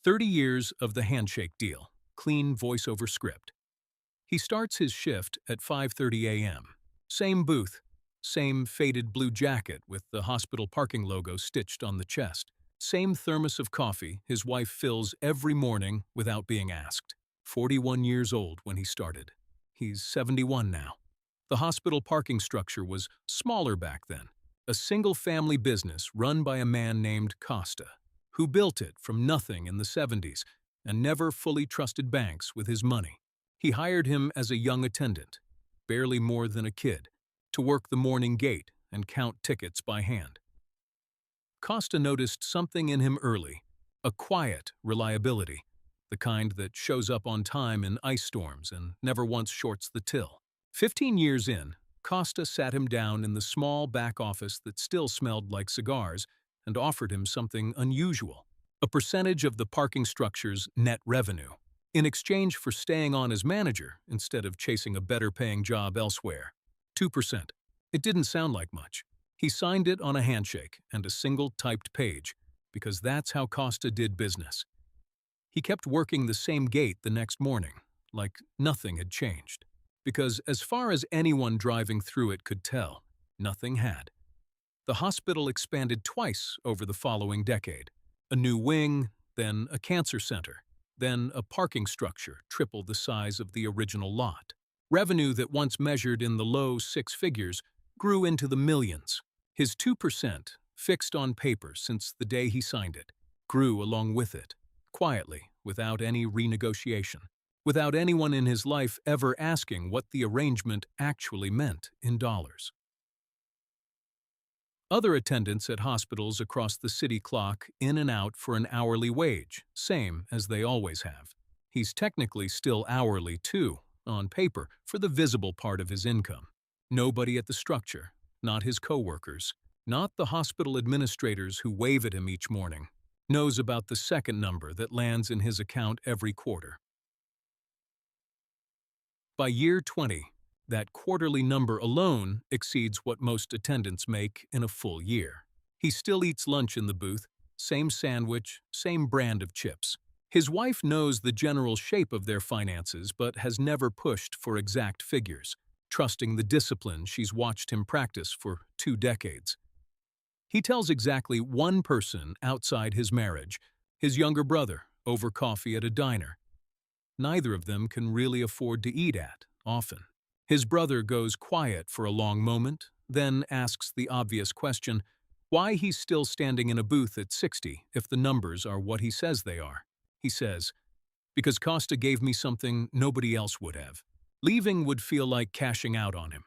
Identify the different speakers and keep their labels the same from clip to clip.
Speaker 1: 30 years of the handshake deal, clean voiceover script. He starts his shift at 5:30 a.m. Same booth, same faded blue jacket with the hospital parking logo stitched on the chest. Same thermos of coffee his wife fills every morning without being asked. 41 years old when he started. He's 71 now. The hospital parking structure was smaller back then. A single-family business run by a man named Costa, who built it from nothing in the 70s and never fully trusted banks with his money. He hired him as a young attendant, barely more than a kid, to work the morning gate and count tickets by hand. Costa noticed something in him early, a quiet reliability, the kind that shows up on time in ice storms and never once shorts the till. 15 years in, Costa sat him down in the small back office that still smelled like cigars and offered him something unusual, a percentage of the parking structure's net revenue, in exchange for staying on as manager instead of chasing a better-paying job elsewhere. 2%. It didn't sound like much. He signed it on a handshake and a single typed page, because that's how Costa did business. He kept working the same gate the next morning, like nothing had changed, because as far as anyone driving through it could tell, nothing had. The hospital expanded twice over the following decade. A new wing, then a cancer center, then a parking structure triple the size of the original lot. Revenue that once measured in the low six figures grew into the millions. His 2%, fixed on paper since the day he signed it, grew along with it, quietly, without any renegotiation, without anyone in his life ever asking what the arrangement actually meant in dollars. Other attendants at hospitals across the city clock in and out for an hourly wage, same as they always have. He's technically still hourly too, on paper, for the visible part of his income. Nobody at the structure, not his coworkers, not the hospital administrators who wave at him each morning, knows about the second number that lands in his account every quarter. By year 20, that quarterly number alone exceeds what most attendants make in a full year. He still eats lunch in the booth, same sandwich, same brand of chips. His wife knows the general shape of their finances but has never pushed for exact figures, trusting the discipline she's watched him practice for 2 decades. He tells exactly one person outside his marriage, his younger brother, over coffee at a diner. Neither of them can really afford to eat at, often. His brother goes quiet for a long moment, then asks the obvious question, why he's still standing in a booth at 60 if the numbers are what he says they are. He says, because Costa gave me something nobody else would have. Leaving would feel like cashing out on him.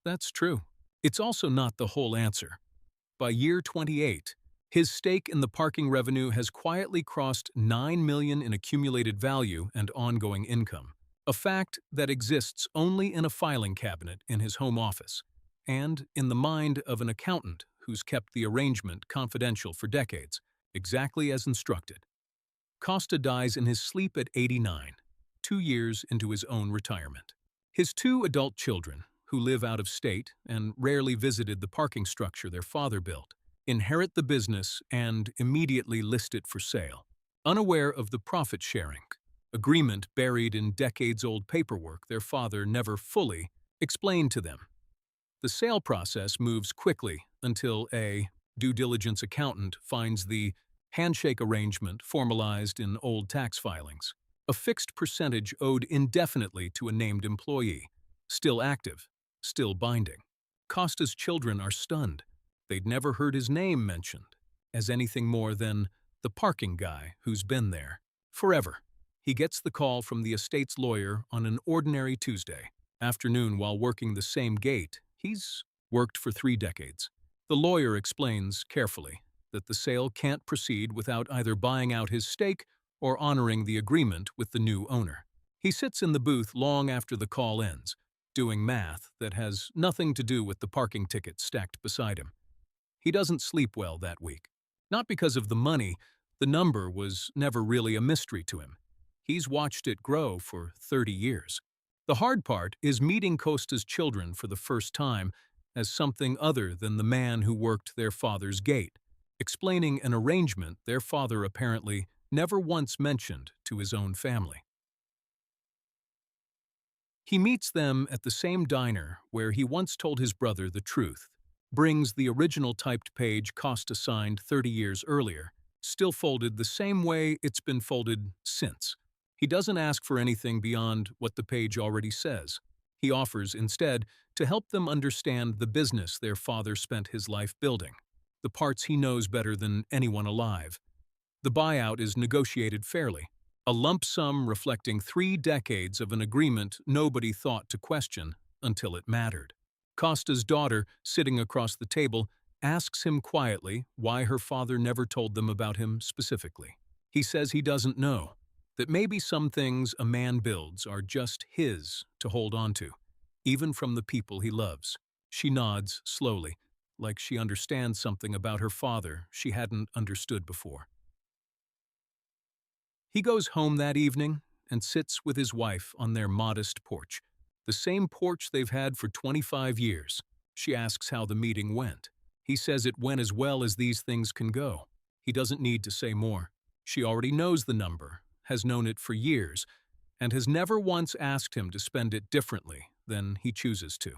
Speaker 1: That's true. It's also not the whole answer. By year 28, his stake in the parking revenue has quietly crossed $9 million in accumulated value and ongoing income, a fact that exists only in a filing cabinet in his home office, and in the mind of an accountant who's kept the arrangement confidential for decades, exactly as instructed. Costa dies in his sleep at 89, 2 years into his own retirement. His 2 adult children, who live out of state and rarely visited the parking structure their father built, inherit the business and immediately list it for sale, unaware of the profit-sharing agreement buried in decades-old paperwork their father never fully explained to them. The sale process moves quickly until a due diligence accountant finds the handshake arrangement formalized in old tax filings, a fixed percentage owed indefinitely to a named employee, still active, still binding. Costa's children are stunned. They'd never heard his name mentioned as anything more than the parking guy who's been there forever. He gets the call from the estate's lawyer on an ordinary Tuesday afternoon while working the same gate he's worked for 3 decades. The lawyer explains carefully that the sale can't proceed without either buying out his stake or honoring the agreement with the new owner. He sits in the booth long after the call ends, doing math that has nothing to do with the parking ticket stacked beside him. He doesn't sleep well that week. Not because of the money, the number was never really a mystery to him. He's watched it grow for 30 years. The hard part is meeting Costa's children for the first time as something other than the man who worked their father's gate, explaining an arrangement their father apparently never once mentioned to his own family. He meets them at the same diner where he once told his brother the truth, brings the original typed page Costa signed 30 years earlier, still folded the same way it's been folded since. He doesn't ask for anything beyond what the page already says. He offers, instead, to help them understand the business their father spent his life building, the parts he knows better than anyone alive. The buyout is negotiated fairly, a lump sum reflecting 3 decades of an agreement nobody thought to question until it mattered. Costa's daughter, sitting across the table, asks him quietly why her father never told them about him specifically. He says he doesn't know, that maybe some things a man builds are just his to hold on to, even from the people he loves. She nods slowly, like she understands something about her father she hadn't understood before. He goes home that evening and sits with his wife on their modest porch, the same porch they've had for 25 years. She asks how the meeting went. He says it went as well as these things can go. He doesn't need to say more. She already knows the number, has known it for years, and has never once asked him to spend it differently than he chooses to.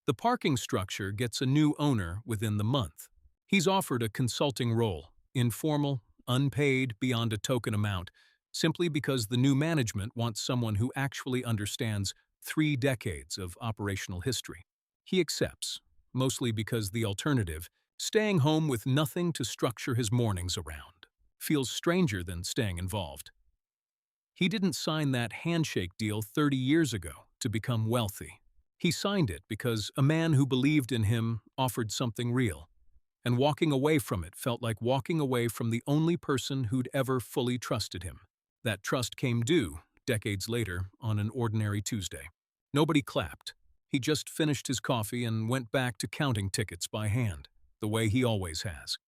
Speaker 1: The parking structure gets a new owner within the month. He's offered a consulting role, informal, unpaid beyond a token amount, simply because the new management wants someone who actually understands 3 decades of operational history. He accepts, mostly because the alternative, staying home with nothing to structure his mornings around, feels stranger than staying involved. He didn't sign that handshake deal 30 years ago to become wealthy. He signed it because a man who believed in him offered something real, and walking away from it felt like walking away from the only person who'd ever fully trusted him. That trust came due, decades later, on an ordinary Tuesday. Nobody clapped. He just finished his coffee and went back to counting tickets by hand, the way he always has.